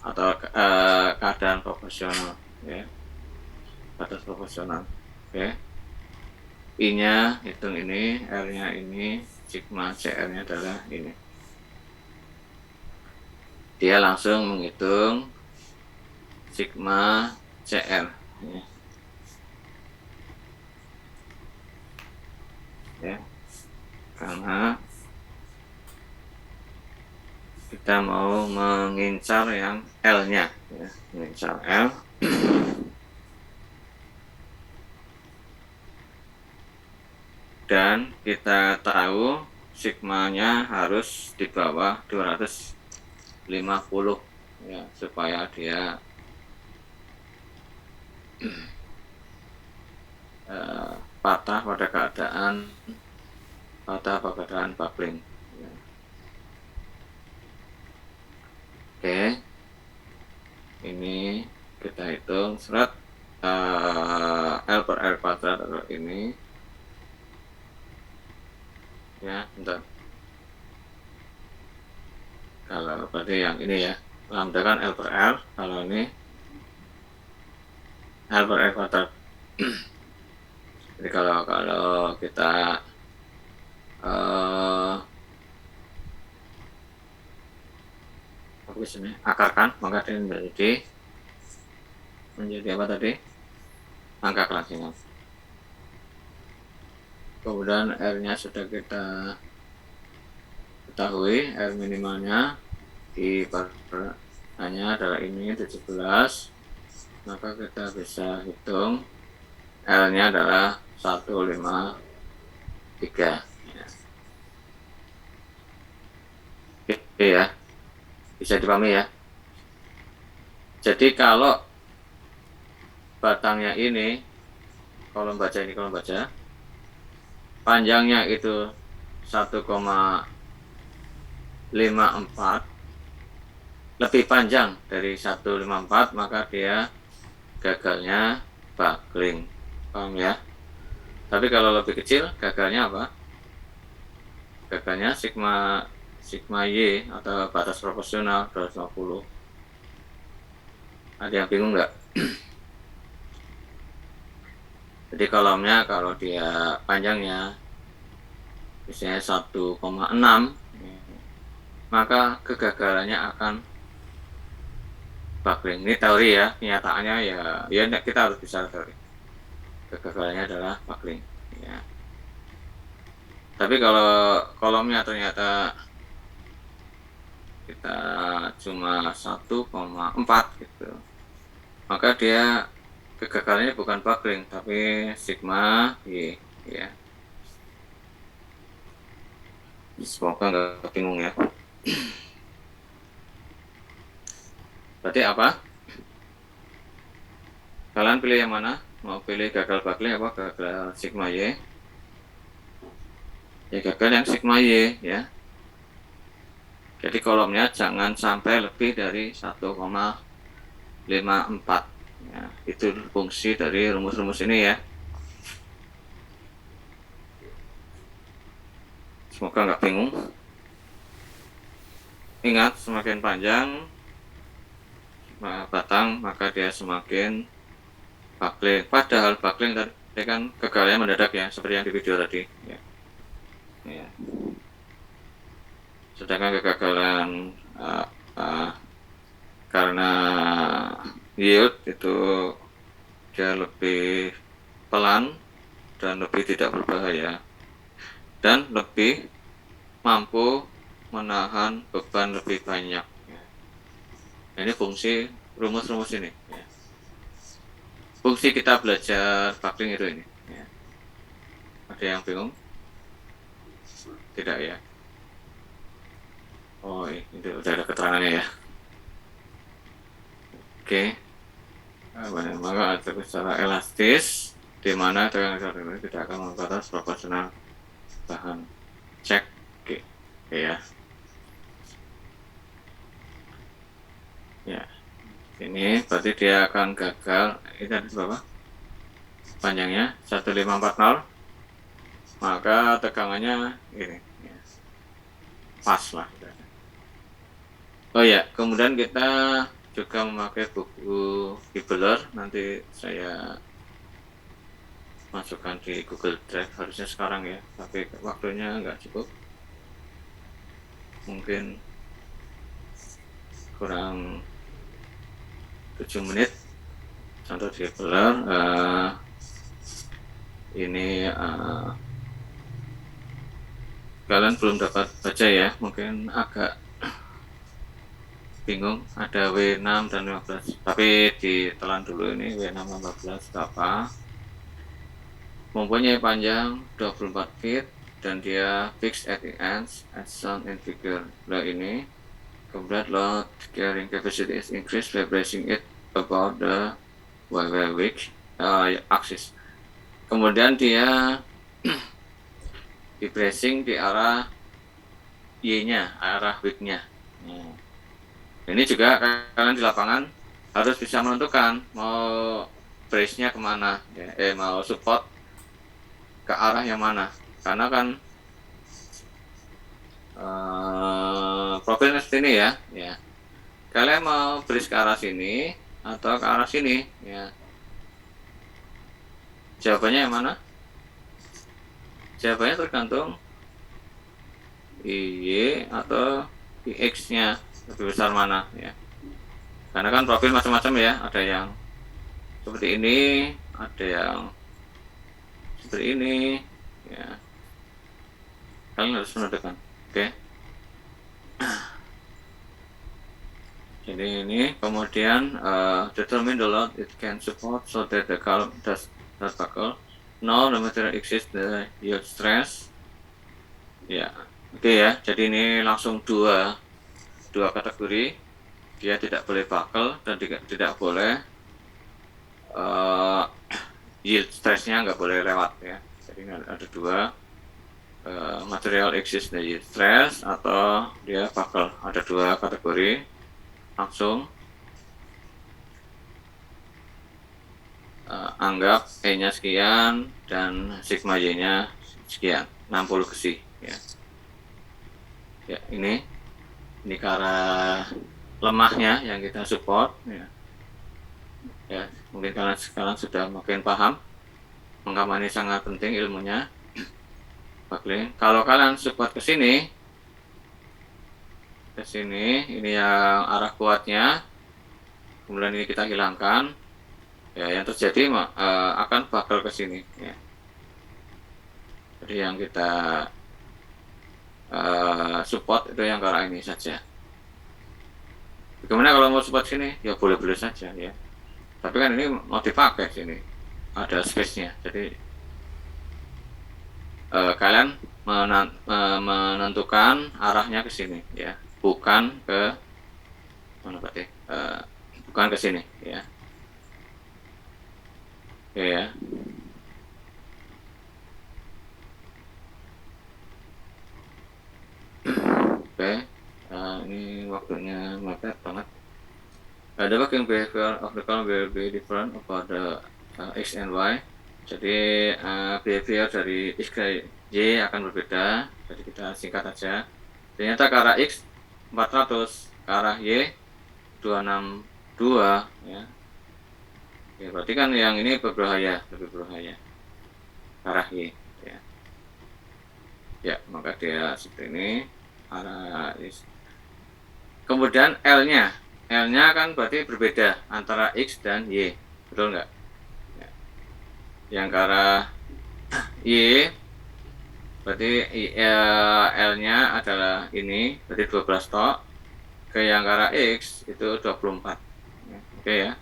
atau keadaan proporsional ya, batas proporsional. Oke. I-nya hitung ini, R-nya ini, sigma CR-nya adalah ini. Dia langsung menghitung sigma CR ya. Karena kita mau mengincar yang L-nya ya, mengincar L. Dan kita tahu sigmanya harus di bawah 250 ya, supaya dia patah pada keadaan pada perbedaan buckling. Ya. Oke, ini kita hitung serat L per R kuadrat ini ya, bentar. Kalau berarti yang ini ya, lambda kan L per R, kalau ini L per R kuadrat. Jadi kalau kita akarkan, maka ini menjadi apa tadi? Angka kelangsungan. Kemudian R-nya sudah kita ketahui, R minimalnya di hanya adalah ini 17, maka kita bisa hitung L-nya adalah 153 ya. Oke ya, bisa dipahami ya. Jadi kalau batangnya ini, kolom baja ini kolom baja, panjangnya itu 1,54, lebih panjang dari 154, maka dia gagalnya buckling, paham ya? Tapi kalau lebih kecil, gagalnya apa? Gagalnya sigma Y atau batas proporsional 250. Ada yang bingung nggak? Jadi kolomnya kalau dia panjangnya misalnya 1,6, maka kegagalannya akan buckling. Ini teori ya, kenyataannya ya kita harus bisa teori. Kegagalannya adalah buckling ya. Tapi kalau kolomnya ternyata kita cuma 1,4 gitu, maka dia kegagalannya bukan buckling tapi sigma Y ya. Semoga nggak bingung ya. Berarti apa? Kalian pilih yang mana? Mau pilih gagal buckling apa gagal sigma Y? Ya gagal yang sigma Y ya. Jadi kolomnya jangan sampai lebih dari 1,54 ya. Itu fungsi dari rumus-rumus ini ya. Semoga nggak bingung. Ingat, semakin panjang batang maka dia semakin buckling. Padahal buckling tadi kan gagalnya mendadak ya, seperti yang di video tadi ya. Ya. Sedangkan kegagalan karena yield itu dia lebih pelan dan lebih tidak berbahaya dan lebih mampu menahan beban lebih banyak ya. Ini fungsi rumus-rumus ini ya. Fungsi kita belajar buckling itu ini ya. Ada yang bingung? Tidak ya? Oh, ini udah ada keterangannya ya. Oke. Maka ada secara elastis di mana tegangan ini tidak akan membatas proporsional bahan. Cek. Oke ya. Ya. Ini berarti dia akan gagal. Ini tadi berapa? Panjangnya 1540. Maka tegangannya ini ya. Pas lah. Oh ya, kemudian kita juga memakai buku Gibbler, nanti saya masukkan di Google Drive, harusnya sekarang ya, tapi waktunya nggak cukup, mungkin kurang 7 menit. Contoh di Gibbler ini kalian belum dapat baca ya, mungkin agak bingung, ada W6 dan 15, tapi ditelan dulu ini W6 15 apa. Mempunyai panjang 24 feet dan dia fixed at the ends as shown in figure below ini. Kemudian load carrying capacity is increased by bracing it about the y axis. Kemudian dia di bracing di arah Y-nya, arah width-nya. Ini juga kalian di lapangan harus bisa menentukan mau brace-nya kemana, ya. Mau support ke arah yang mana, karena kan profilnya seperti ini ya. Kalian mau brace ke arah sini atau ke arah sini, ya. Jawabannya yang mana? Jawabannya tergantung IY atau IX-nya lebih besar mana, ya. Karena kan profil macam-macam ya, ada yang seperti ini, ada yang seperti ini, ya. Kalian harus menentukan, oke. Jadi ini kemudian determine the load it can support so that the column does not buckle. No material exists the yield stress. Ya, oke ya. Jadi ini langsung dua kategori. Dia tidak boleh buckle dan tidak boleh yield stressnya nggak boleh lewat ya. Jadi ada dua, material exists the yield stress atau dia buckle. Ada dua kategori. Langsung anggap E-nya sekian dan sigma Y-nya sekian, 60 besi ya. Ya, ini ke arah lemahnya yang kita support ya. Ya, mungkin kalian sudah makin paham mengapa ini sangat penting ilmunya. Buckling. Kalau kalian support ke sini, ini yang arah kuatnya, kemudian ini kita hilangkan, ya yang terjadi akan buckle ke sini ya. Jadi yang kita support itu yang ke arah ini saja. Bagaimana kalau mau support sini? Ya boleh-boleh saja ya. Tapi kan ini mau dipakai sini, ada space-nya. Jadi kalian menentukan arahnya ke sini ya, bukan ke mana Pak? Bukan ke sini ya. Oke ya. Oke, ini waktunya mepet banget. The working behavior of the column will be different about the X and Y. Jadi behavior dari X ke Y akan berbeda. Jadi kita singkat aja. Ternyata ke arah X 400, ke arah Y 262 ya. Ya, berarti kan yang ini berbahaya, lebih berbahaya ke arah Y ya. Ya, maka dia seperti ini arah X. Kemudian L-nya kan berarti berbeda antara X dan Y, betul nggak? Ya. Yang ke arah Y berarti L-nya adalah ini, berarti 12 tok. Ke yang ke arah X itu 24 ya. Oke ya.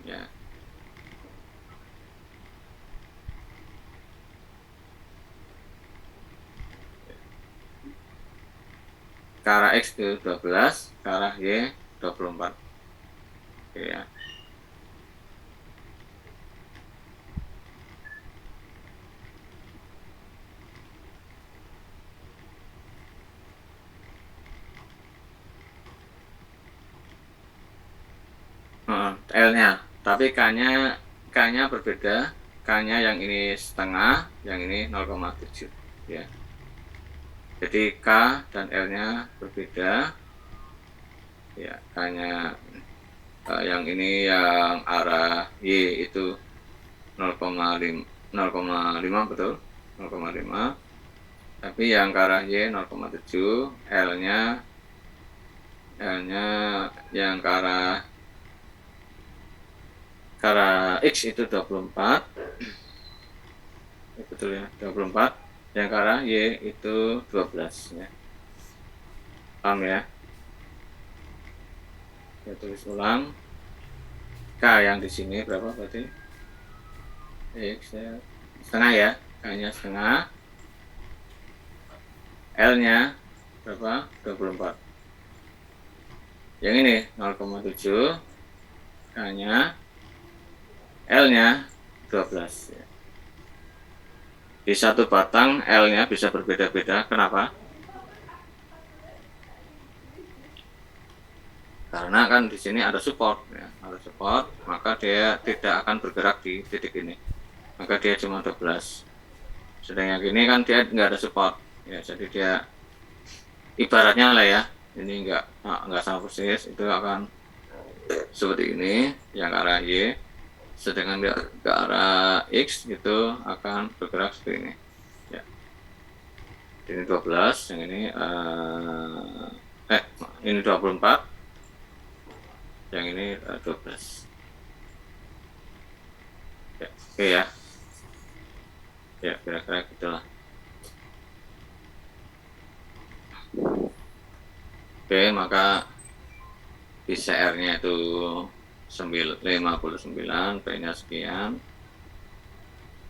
Ya. Ke arah X itu 12, ke arah Y 24. Oke ya. L-nya, tapi K-nya berbeda. K-nya yang ini setengah, yang ini 0,7 ya. Jadi K dan L-nya berbeda. Ya, K-nya yang ini yang arah Y itu 0,5 betul, 0,5. Tapi yang ke arah Y 0,7, L-nya yang ke arah X itu 24. Betul ya, 24. Yang ke arah Y itu 12 ya. Paham ya? Saya tulis ulang. K yang di sini berapa berarti? X ya, setengah ya. K-nya setengah. L-nya berapa? 24. Yang ini 0,7. K-nya, L-nya 12 ya. Di satu batang L-nya bisa berbeda-beda. Kenapa? Karena kan di sini ada support ya, ada support, maka dia tidak akan bergerak di titik ini. Maka dia cuma 12. Sedang yang ini kan dia nggak ada support ya, jadi dia ibaratnya lah ya, ini nggak sama persis, itu akan seperti ini yang ke arah Y, sedangkan ke arah X itu akan bergerak seperti ini ya. Ini 12, yang ini ini 24, yang ini 12 ya. Oke ya, ya kira-kira gitulah. Oke, maka PCR-nya itu 59, P-nya sekian,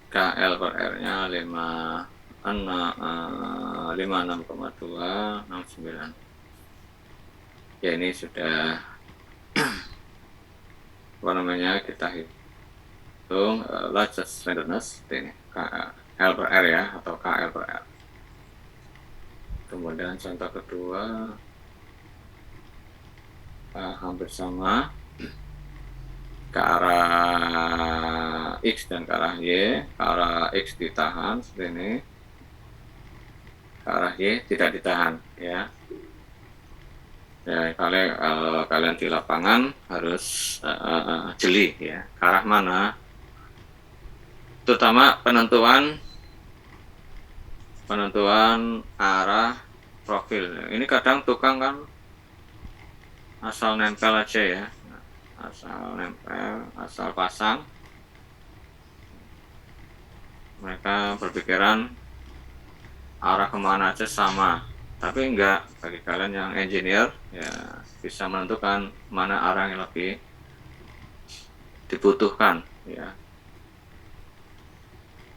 KL per R-nya 56,269. Ya ini sudah apa namanya, kita hitung largest slenderness ini KL per R ya, atau KL per R. Kemudian contoh kedua hampir sama, ke arah X dan ke arah Y. Ke arah X ditahan seperti ini, ke arah Y tidak ditahan ya. Ya, kalau kalian di lapangan harus jeli ya, ke arah mana, terutama penentuan arah profil. Ini kadang tukang kan asal nempel aja ya, asal nempel, asal pasang. Mereka berpikiran arah kemana aja sama, tapi enggak. Bagi kalian yang engineer ya, bisa menentukan mana arah yang lebih dibutuhkan ya.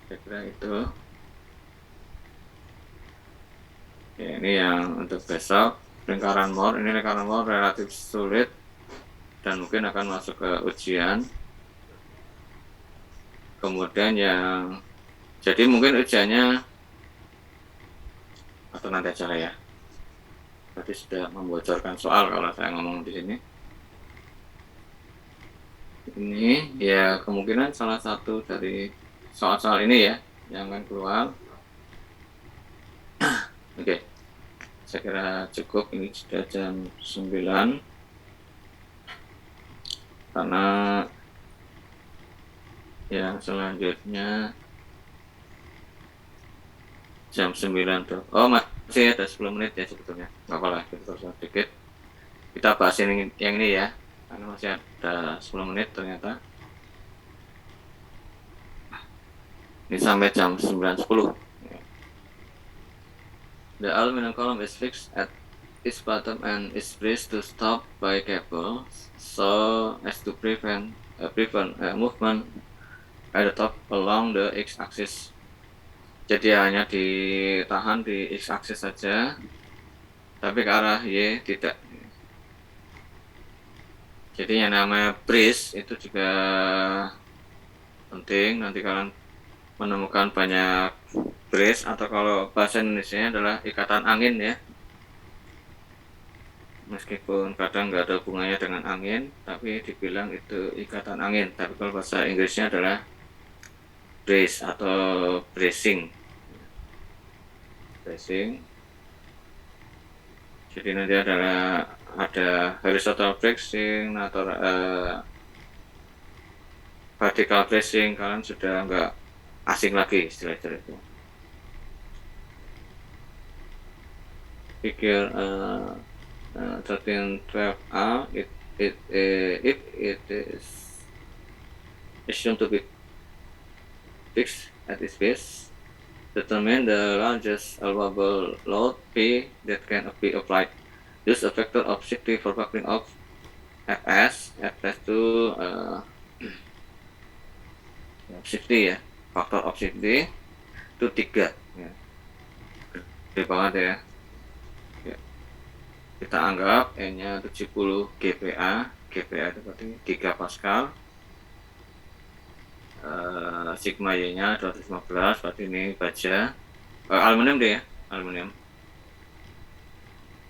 Saya kira itu ya. Ini yang untuk besok, lingkaran Moore. Ini lingkaran Moore relatif sulit dan mungkin akan masuk ke ujian. Kemudian yang jadi mungkin ujiannya, atau nanti aja lah ya, tadi sudah membocorkan soal kalau saya ngomong di sini. Ini ya kemungkinan salah satu dari soal-soal ini ya yang akan keluar. Oke, saya kira cukup. Ini sudah jam 9, karena yang selanjutnya jam 9 tuh. Oh, masih ada 10 menit ya sebetulnya. Nggak apa-apa, kita terus sedikit. Kita bahas yang ini ya, karena masih ada 10 menit ternyata. Ini sampai jam 9.10. The aluminum column is fixed at its bottom and is braced to stop by cable, so as to prevent movement at the top along the x-axis. Jadi hanya ditahan di x-axis saja, tapi ke arah Y tidak. Jadi yang namanya brace itu juga penting. Nanti kalian menemukan banyak brace, atau kalau bahasa Indonesia adalah ikatan angin ya. Meskipun kadang nggak ada hubungannya dengan angin, tapi dibilang itu ikatan angin. Tapi kalau bahasa Inggrisnya adalah brace atau bracing. Jadi nanti ada horizontal bracing atau vertical bracing. Kalian sudah nggak asing lagi istilah-istilah itu. Figure 1312A, it is assumed to be fixed at its base. Determine the largest allowable load P that can be applied. Use a factor of safety for buckling of Fs to safety ya, faktor of safety itu 3 ya. Gede banget ya. Kita anggap N-nya 70 GPa. GPa itu berarti 3 Pascal. sigma Y nya 215, berarti ini baja aluminium deh ya, aluminium.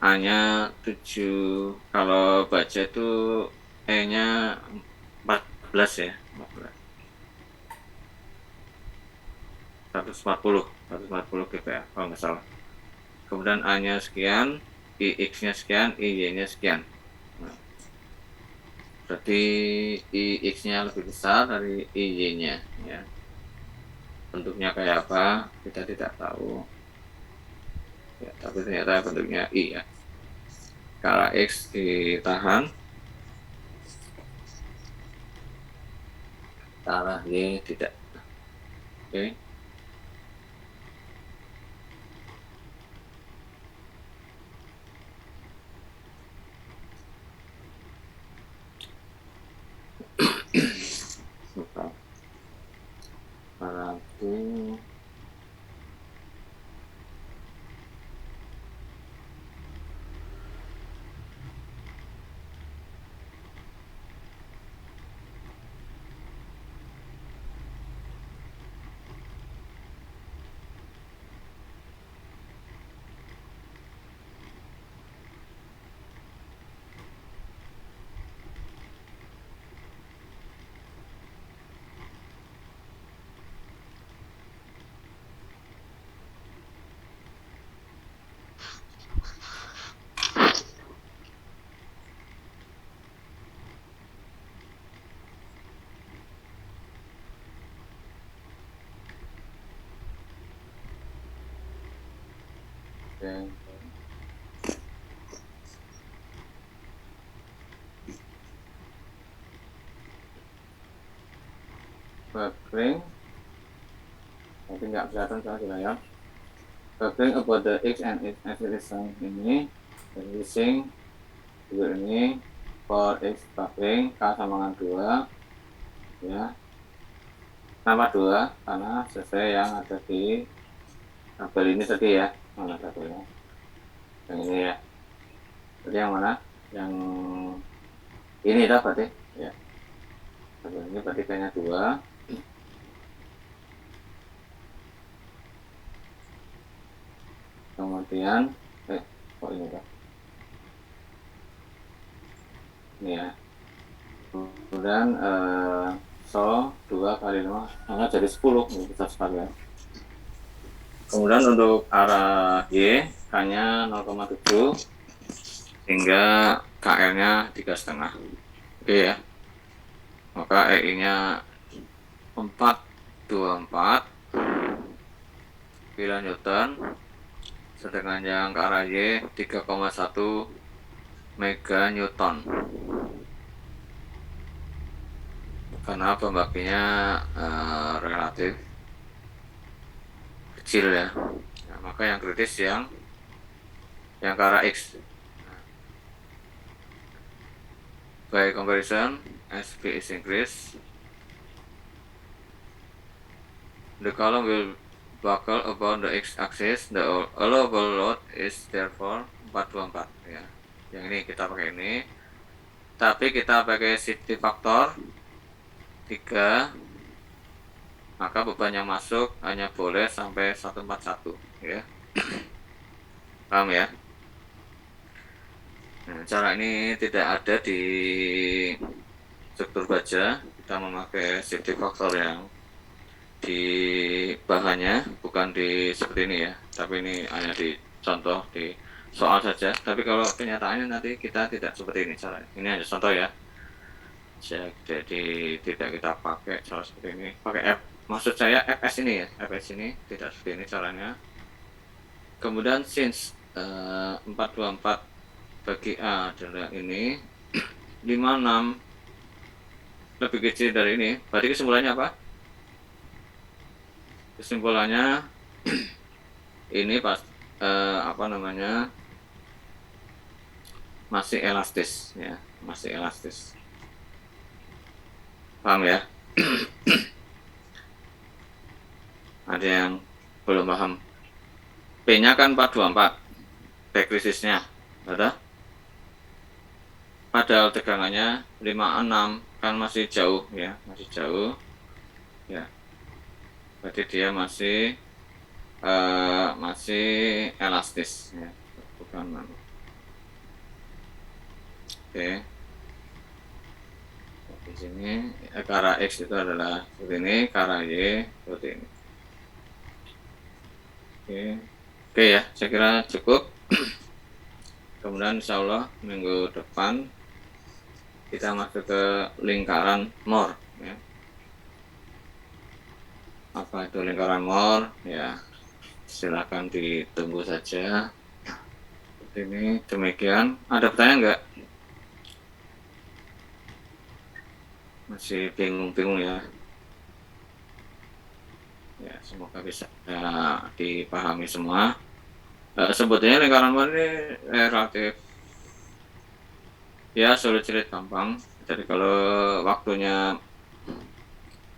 A nya 7, kalau baja itu E nya 14 ya, 140 GPa kalau nggak salah. Kemudian A nya sekian, IX nya sekian, IY nya sekian. Nah, berarti IX nya lebih besar dari IY nya ya. Bentuknya kayak apa kita tidak tahu ya, tapi ternyata bentuknya I ya. Skala X ditahan, skala Y tidak. Oke. Buka. Paraku. Oke. Buffering, tapi nggak kelihatan soalnya di layar. Buffering about the X and X acceleration ini, releasing figur ini for X buffering K sama dengan 2 ya. Kenapa 2? Karena sesuai yang ada di tabel ini tadi ya. Mana tabelnya? Yang ini ya. Jadi yang mana? Yang ini dah berarti ya. Tabel ini berarti kayaknya 2. Kemudian kok ini dah. Ini ya. Kemudian so 2 kali 5 hanya jadi 10, ini besar sekali ya. Kemudian untuk arah Y K-nya 0,7 hingga KL-nya 3,5. Oke ya. Maka EI-nya 424 kN, sedangkan yang ke arah Y 3,1 MN. Karena pembaginya relatif kecil ya. Nah, maka yang kritis yang ke arah X. By comparison, as V is increased, the column will buckle about the x-axis. The allowable load is therefore 424 ya. Yang ini kita pakai ini, tapi kita pakai safety factor 3, maka beban yang masuk hanya boleh sampai 141 ya. Paham ya? Nah, cara ini tidak ada di struktur baja. Kita memakai safety factor yang di bahannya, bukan di seperti ini ya, tapi ini hanya di contoh di soal saja. Tapi kalau kenyataannya nanti kita tidak seperti ini caranya. Ini hanya contoh ya. Jadi tidak kita pakai cara seperti ini. Pakai maksud saya FS ini ya, FS ini tidak seperti ini caranya. Kemudian since 424 bagi A adalah ini 56 lebih kecil dari ini, berarti kesimpulannya apa? Kesimpulannya ini pas masih elastis ya, masih elastis. Paham ya? Ada yang belum paham? P-nya kan 424, P krisisnya ada? Padahal tegangannya 56, kan masih jauh ya, masih jauh. ya. Berarti dia masih elastis ya, bukan oke. Di sini ke arah X itu adalah seperti ini, ke arah Y seperti ini. Oke ya, saya kira cukup. Kemudian insya Allah minggu depan kita masuk ke lingkaran Moore ya. Apa itu lingkaran Moore ya, silakan ditunggu saja. Seperti ini, demikian. Ada pertanyaan nggak? Masih bingung-bingung ya? Ya, semoga bisa dipahami semua. Sebetulnya lingkaran Moore ini relatif ya sulit gampang. Jadi kalau waktunya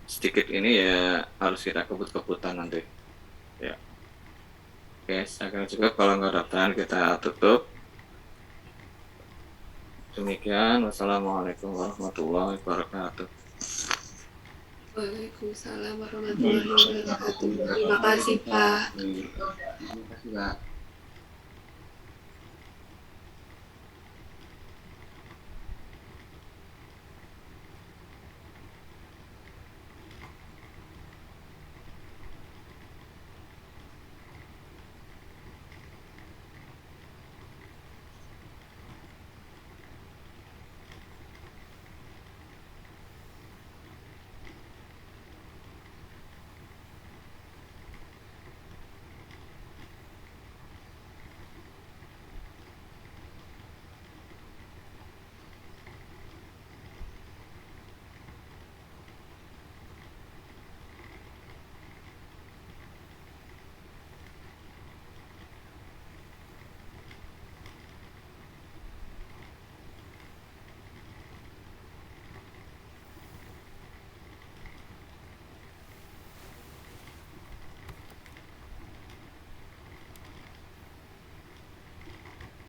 sedikit ini ya harus kita kebut-kebutan nanti. Ya. Oke, saya kira cukup. Kalau nggak ada pertanyaan kita tutup. Demikian. Wassalamualaikum warahmatullahi wabarakatuh. Waalaikumsalam warahmatullahi wabarakatuh. Terima kasih, Pak. Terima kasih, Pak.